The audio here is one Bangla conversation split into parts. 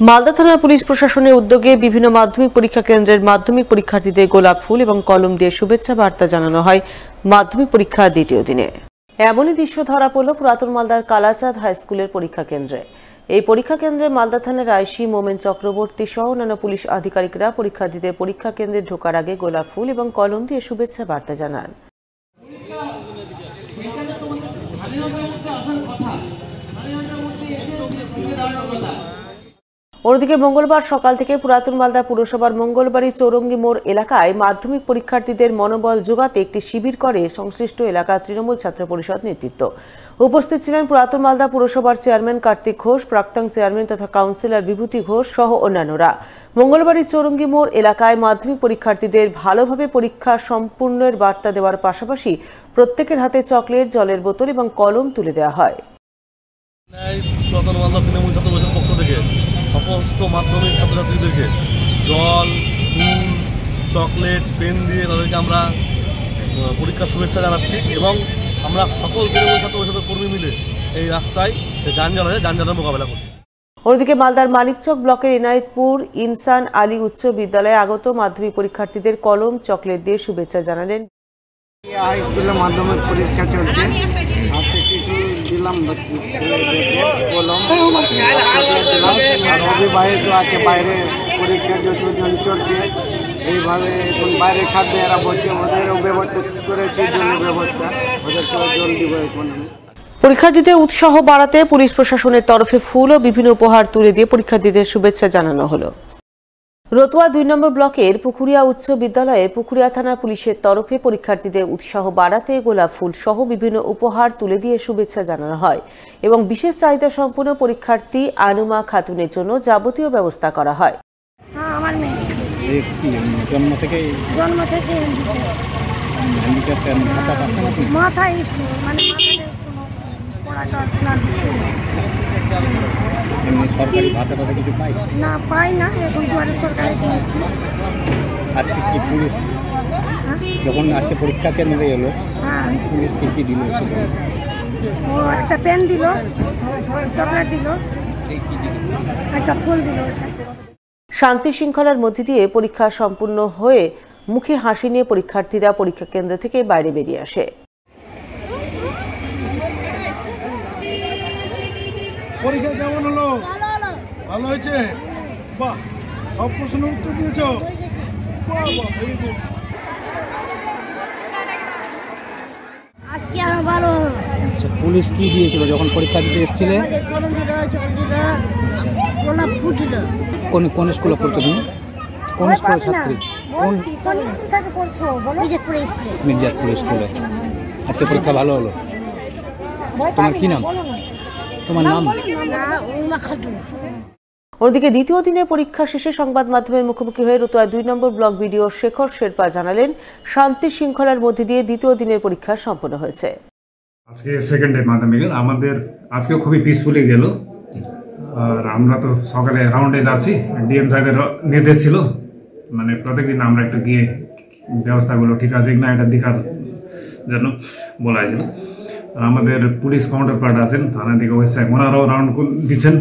মালদা থানার পুলিশ প্রশাসনের উদ্যোগে বিভিন্ন মাধ্যমিক পরীক্ষা কেন্দ্রের মাধ্যমিক পরীক্ষার্থীদের গোলাপ ফুল এবং কলম দিয়ে শুভেচ্ছা বার্তা জানানো হয় মাধ্যমিক পরীক্ষা দ্বিতীয় দিনে। এমনই দৃশ্য ধরা পড়ল পুরাতন মালদার কালাচাঁদ হাই স্কুলের পরীক্ষা কেন্দ্রে। এই পরীক্ষা কেন্দ্রে মালদা থানার আইসি মোমেন চক্রবর্তী সহ অন্যান্য পুলিশ আধিকারিকরা পরীক্ষার্থীদের পরীক্ষা কেন্দ্রে ঢোকার আগে গোলাপ ফুল এবং কলম দিয়ে শুভেচ্ছা বার্তা জানান। অন্যদিকে মঙ্গলবার সকাল থেকে পুরাতন মালদা পুরসভার মঙ্গলবাড়ি চৌরঙ্গি মোড় এলাকায় মাধ্যমিক পরীক্ষার্থীদের মনোবল যোগাতে একটি শিবির করে সংশ্লিষ্ট এলাকা তৃণমূল ছাত্র পরিষদ নেতৃত্ব। উপস্থিত ছিলেন পুরাতন মালদা পুরসভার চেয়ারম্যান কার্তিক ঘোষ, প্রাক্তন চেয়ারম্যান তথা কাউন্সিলর বিভূতি ঘোষ সহ অন্যান্যরা। মঙ্গলবাড়ি চৌরঙ্গি মোড় এলাকায় মাধ্যমিক পরীক্ষার্থীদের ভালোভাবে পরীক্ষা সম্পূর্ণের বার্তা দেওয়ার পাশাপাশি প্রত্যেকের হাতে চকলেট, জলের বোতল এবং কলম তুলে দেওয়া হয়। সমস্ত মাধ্যমিক ছাত্রছাত্রীদেরকে জল, ফুল, চকলেট, পেন দিয়ে তাদেরকে আমরা পরীক্ষার শুভেচ্ছা জানাচ্ছি এবং আমরা সকল তৃণমূল ছাত্র পরিষদের কর্মী মিলে এই রাস্তায় যানজটের মোকাবেলা করছি। অন্যদিকে মালদার মানিকচক ব্লকের এনায়েতপুর ইনসান আলী উচ্চ বিদ্যালয়ে আগত মাধ্যমিক পরীক্ষার্থীদের কলম, চকলেট দিয়ে শুভেচ্ছা জানালেন। মাধ্যমিক পরীক্ষা চলছে, আজকে কিছু দিলাম কলম, অবিবাহিত আছে বাইরে পরীক্ষা যতজন চলছে, এইভাবে এখন বাইরে খাদ্য এরা বলছে, ওদেরও ব্যবস্থা করেছি, জলের ব্যবস্থা, ওদেরকে জল দিব। এখন পরীক্ষার্থীদের উৎসাহ বাড়াতে পুলিশ প্রশাসনের তরফে ফুল ও বিভিন্ন উপহার তুলে দিয়ে পরীক্ষার্থীদের শুভেচ্ছা জানানো হলো। রতুয়া ২ নম্বর ব্লকের পুকুরিয়া উচ্চ বিদ্যালয়ে পুকুরিয়া থানার পুলিশের তরফে পরীক্ষার্থীদের উৎসাহ বাড়াতে গোলাপ ফুল সহ বিভিন্ন উপহার তুলে দিয়ে শুভেচ্ছা জানানো হয় এবং বিশেষ চাহিদা সম্পন্ন পরীক্ষার্থী আনুমা খাতুনের জন্য যাবতীয় ব্যবস্থা করা হয়। আমার মেয়ে জন্ম থেকে মাথায় মানে পড়াশোনা সরকারি ভাতা টাতা কিছু পাই না, পাই না, এখন দুয়ারে সরকারে দিয়েছি। আজকে কি পুলিশ যখন আজকে পরীক্ষা কেন্দ্রে এলো, পুলিশ কি দিল? ও একটা পেন দিল, চকলেট দিল, একটা ফুল দিল। শান্তি শৃঙ্খলার মধ্যে দিয়ে পরীক্ষা সম্পূর্ণ হয়ে মুখে হাসি নিয়ে পরীক্ষার্থীরা পরীক্ষা কেন্দ্র থেকে বাইরে বেরিয়ে আসে। পরীক্ষা কেমন হলো? ভালো হয়েছে? বাহ, সব প্রশ্নের উত্তর দিয়েছো? বাহ বাহ, ভেরি গুড। আজকে আমার ভালো হলো। আচ্ছা, পুলিশ কি দিয়েছিল যখন পরীক্ষা দিতে এসেছিলে? কলম দিল, জল দিল, গোলাপ ফুল দিল। কোন স্কুলে পড়ছো তুমি? কোন স্কুলের ছাত্রী? কোন স্কুল থেকে পড়ছো বলো? মির্জাপুর স্কুলে। আজকে পরীক্ষা ভালো হলো। তোমার কি নাম? তোমার নাম? ওদিকে দ্বিতীয় দিনে পরীক্ষা শেষে সংবাদ মাধ্যমের মুখোমুখি হয়ে রতুয়া ২ নম্বর ব্লক বিডিও শেখর শেরপা জানালেন, শান্তি শৃঙ্খলার মধ্যে দিয়ে দ্বিতীয় দিনের পরীক্ষা সম্পন্ন হয়েছে। আজকে সেকেন্ড ডে মাধ্যমিকের আমাদের আজকে খুবই পিসফুলি গেল। আর আমরা তো সকালে রাউন্ডে যাচ্ছি, ডিএম সাহেবের নির্দেশ ছিল মানে প্রত্যেকদিন আমরা একটু গিয়ে ব্যবস্থাগুলো ঠিক আছে কিনা এটা দেখার জন্য বলা হয়েছিল। আর আমাদের পুলিশ কাউন্টার পার্ট আছেন থানা দিকে, ওই সাহেব ওনারাও রাউন্ড দিচ্ছেন।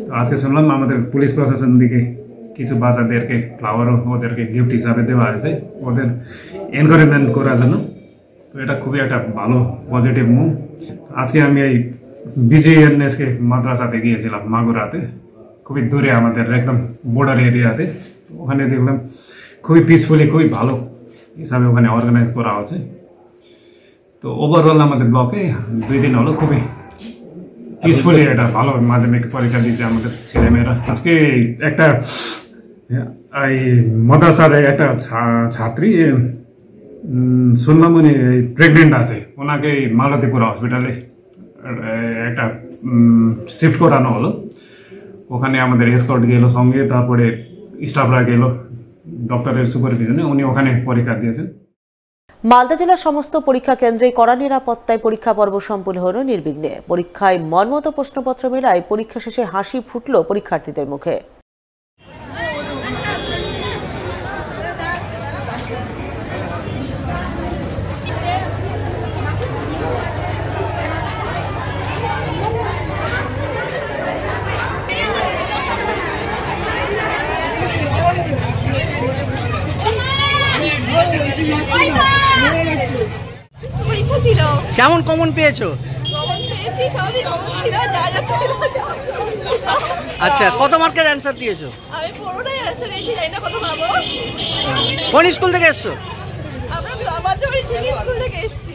তো আজকে শুনলাম আমাদের পুলিশ প্রশাসন দিকে কিছু বাচ্চাদেরকে ফ্লাওয়ারও ওদেরকে গিফট হিসাবে দেওয়া হয়েছে ওদের এনকারেজমেন্ট করার জন্য। তো এটা খুবই একটা ভালো পজিটিভ মুভ। আজকে আমি এই বিজেএনএসকে মাদ্রাসাতে গিয়েছিলাম মাগুরাতে, খুবই দূরে আমাদের একদম বর্ডার এরিয়াতে। ওখানে দেখলাম খুবই পিসফুলি, খুবই ভালো হিসাবে ওখানে অর্গানাইজ করা হচ্ছে। তো ওভারঅল আমাদের ব্লকে 2 দিন হলো খুবই পিসফুলি একটা ভালো মাধ্যমিক পরীক্ষা দিয়েছে আমাদের ছেলেমেয়েরা। আজকে একটা এই মাদ্রাসার একটা ছাত্রী শুনলাম উনি প্রেগনেন্ট আছে, ওনাকে মালতীপুর হসপিটালে একটা শিফট করানো হলো। ওখানে আমাদের এসকর্ট গেল সঙ্গে, তারপরে স্টাফরা গেল ডক্টরের সুপারভিশনে, উনি ওখানে পরীক্ষা দিয়েছেন। মালদা জেলার সমস্ত পরীক্ষা কেন্দ্রে কড়া নিরাপত্তায় পরীক্ষা পর্ব সম্পন্ন হল নির্বিঘ্নে। পরীক্ষায় মনমতো প্রশ্নপত্র মেলায় পরীক্ষা শেষে হাসি ফুটল পরীক্ষার্থীদের মুখে। পরীক্ষা ছিল, কেমন কমন পেয়েছো? কমন পেয়েছি, সবই কমন ছিল, যা যা ছিল। আচ্ছা, কত মার্কের অ্যান্সার দিয়েছো? আমি পুরোটাই অ্যান্সার দিয়েছি, জানি না কত পাবো। কোন স্কুল থেকে এসছো? আমরা বাচ্চাবাড়ি স্কুল থেকে এসেছি।